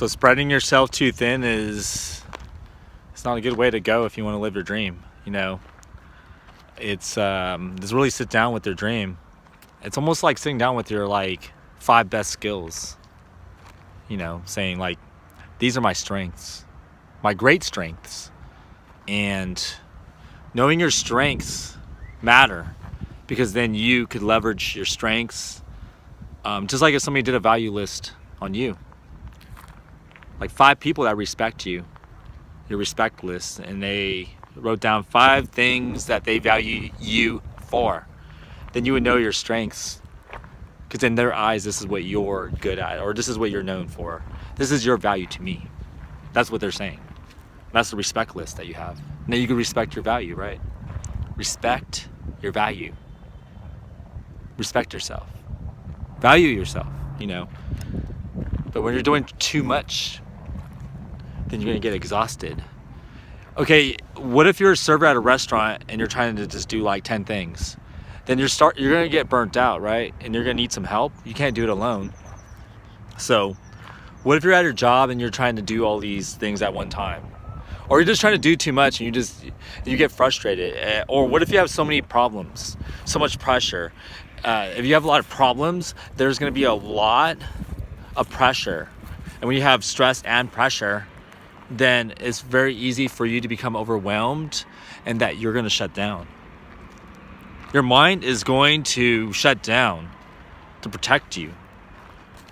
So spreading yourself too thin it's not a good way to go if you want to live your dream. It's just really sit down with your dream. It's almost like sitting down with your 5 best skills. Saying these are my strengths, my great strengths, and knowing your strengths matter because then you could leverage your strengths. Just like if somebody did a value list on you, 5 people that respect you, your respect list, and they wrote down 5 things that they value you for, then you would know your strengths, because in their eyes this is what you're good at, or this is what you're known for, this is your value to me. That's what they're saying. That's the respect list that you have. Now you can respect your value, right? Respect your value. Respect yourself. Value yourself, But when you're doing too much, then you're going to get exhausted. Okay, what if you're a server at a restaurant and you're trying to just do 10 things? Then you're going to get burnt out, right? And you're going to need some help. You can't do it alone. So what if you're at your job and you're trying to do all these things at one time? Or you're just trying to do too much and you get frustrated. Or what if you have so many problems, so much pressure? If you have a lot of problems, there's going to be a lot of pressure. And when you have stress and pressure, then it's very easy for you to become overwhelmed and that you're going to shut down. Your mind is going to shut down to protect you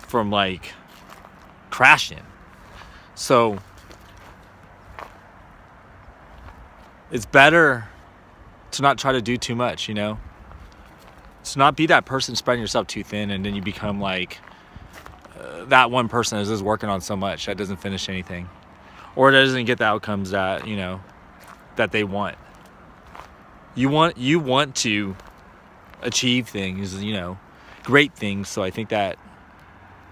from crashing. So it's better to not try to do too much, To not be that person spreading yourself too thin and then you become that one person is just working on so much that doesn't finish anything. Or doesn't get the outcomes that, that they want. You want to achieve things, great things. So I think that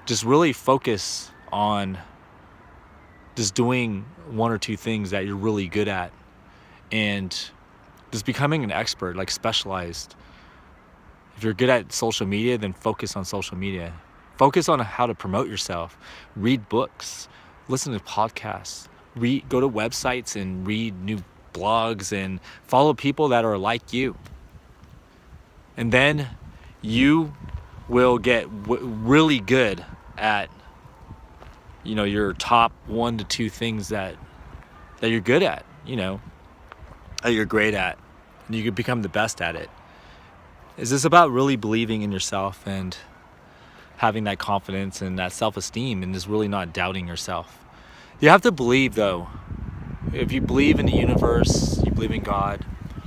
just really focus on just doing 1 or 2 things that you're really good at and just becoming an expert, specialized. If you're good at social media, then focus on social media. Focus on how to promote yourself. Read books. Listen to podcasts. Go to websites and read new blogs and follow people that are like you. And then you will get really good at, your top 1 to 2 things that you're good at, that you're great at. And you can become the best at it. Is this about really believing in yourself and having that confidence and that self-esteem and just really not doubting yourself? You have to believe, though. If you believe in the universe, you believe in God,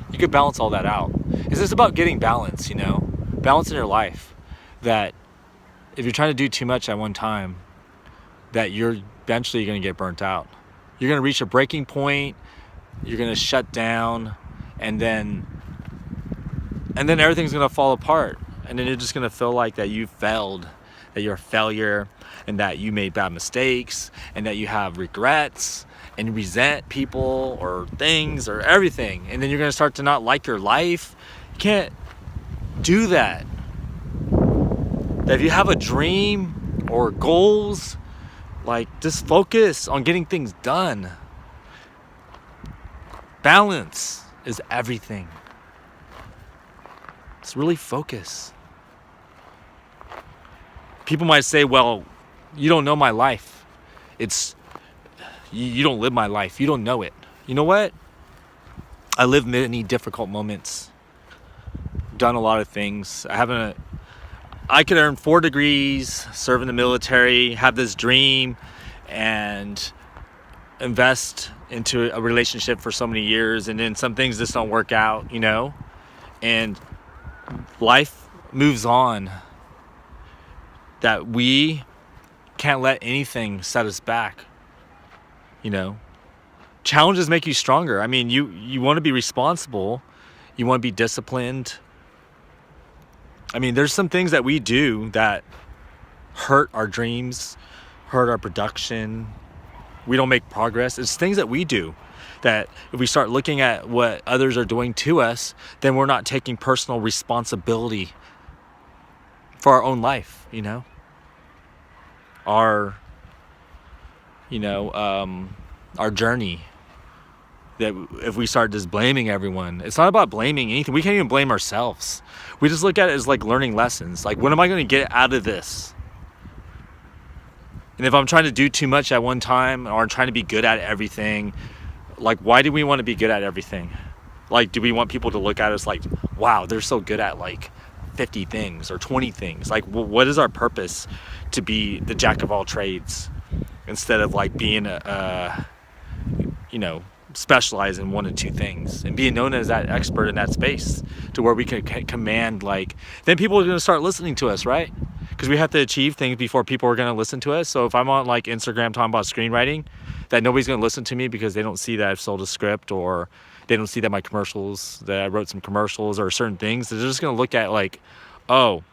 you can balance all that out. It's just about getting balance, balance in your life. That if you're trying to do too much at one time, that you're eventually going to get burnt out. You're going to reach a breaking point, you're going to shut down, and then everything's going to fall apart. And then you're just going to feel like that you failed, that you're a failure, and that you made bad mistakes, and that you have regrets, and you resent people or things or everything. And then you're going to start to not like your life. You can't do that. That if you have a dream or goals, just focus on getting things done. Balance is everything. Just really focus. People might say, well, you don't know my life. You don't live my life. You don't know it. You know what? I lived many difficult moments. Done a lot of things. I could earn 4 degrees, serve in the military, have this dream, and invest into a relationship for so many years, and then some things just don't work out, and life moves on. That we can't let anything set us back. Challenges make you stronger. I mean, you want to be responsible. You want to be disciplined. I mean, there's some things that we do that hurt our dreams, hurt our production. We don't make progress. It's things that we do that if we start looking at what others are doing to us, then we're not taking personal responsibility for our own life, our journey. That if we start just blaming everyone, it's not about blaming anything. We can't even blame ourselves. We just look at it as like learning lessons. Like, what am I going to get out of this? And if I'm trying to do too much at one time, or I'm trying to be good at everything, like, why do we want to be good at everything? Like, do we want people to look at us like, wow, they're so good at like 50 things or 20 things? Like, what is our purpose to be the jack of all trades instead of like being specialize in one or two things and being known as that expert in that space, to where we can command, like, then people are going to start listening to us, right? Because we have to achieve things before people are going to listen to us. So if I'm on like Instagram talking about screenwriting, that nobody's going to listen to me because they don't see that I've sold a script, or they don't see that that I wrote some commercials or certain things. They're just going to look at like, oh,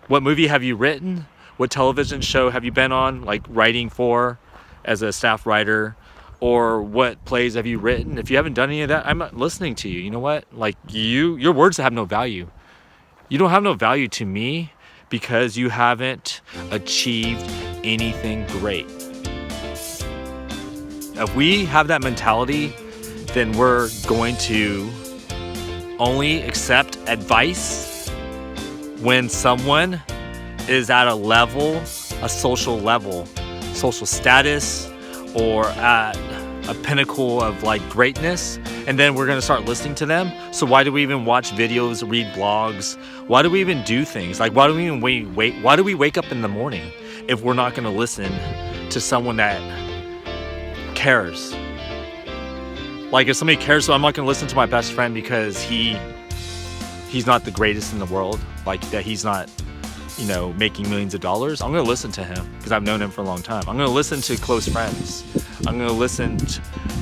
what movie have you written? What television show have you been on, like writing for as a staff writer? Or what plays have you written? If you haven't done any of that, I'm not listening to you. You know what? Like, your words have no value. You don't have no value to me because you haven't achieved anything great. If we have that mentality, then we're going to only accept advice when someone is at a social level, social status, or at a pinnacle of like greatness, and then we're going to start listening to them. So why do we even watch videos, read blogs? Why do we even do things? Like, why do we even wait? Why do we wake up in the morning if we're not going to listen to someone that cares? Like, if somebody cares, so I'm not going to listen to my best friend because he's not the greatest in the world, like that he's not making millions of dollars. I'm going to listen to him because I've known him for a long time. I'm going to listen to close friends. I'm going to listen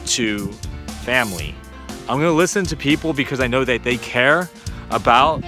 to family. I'm going to listen to people because I know that they care about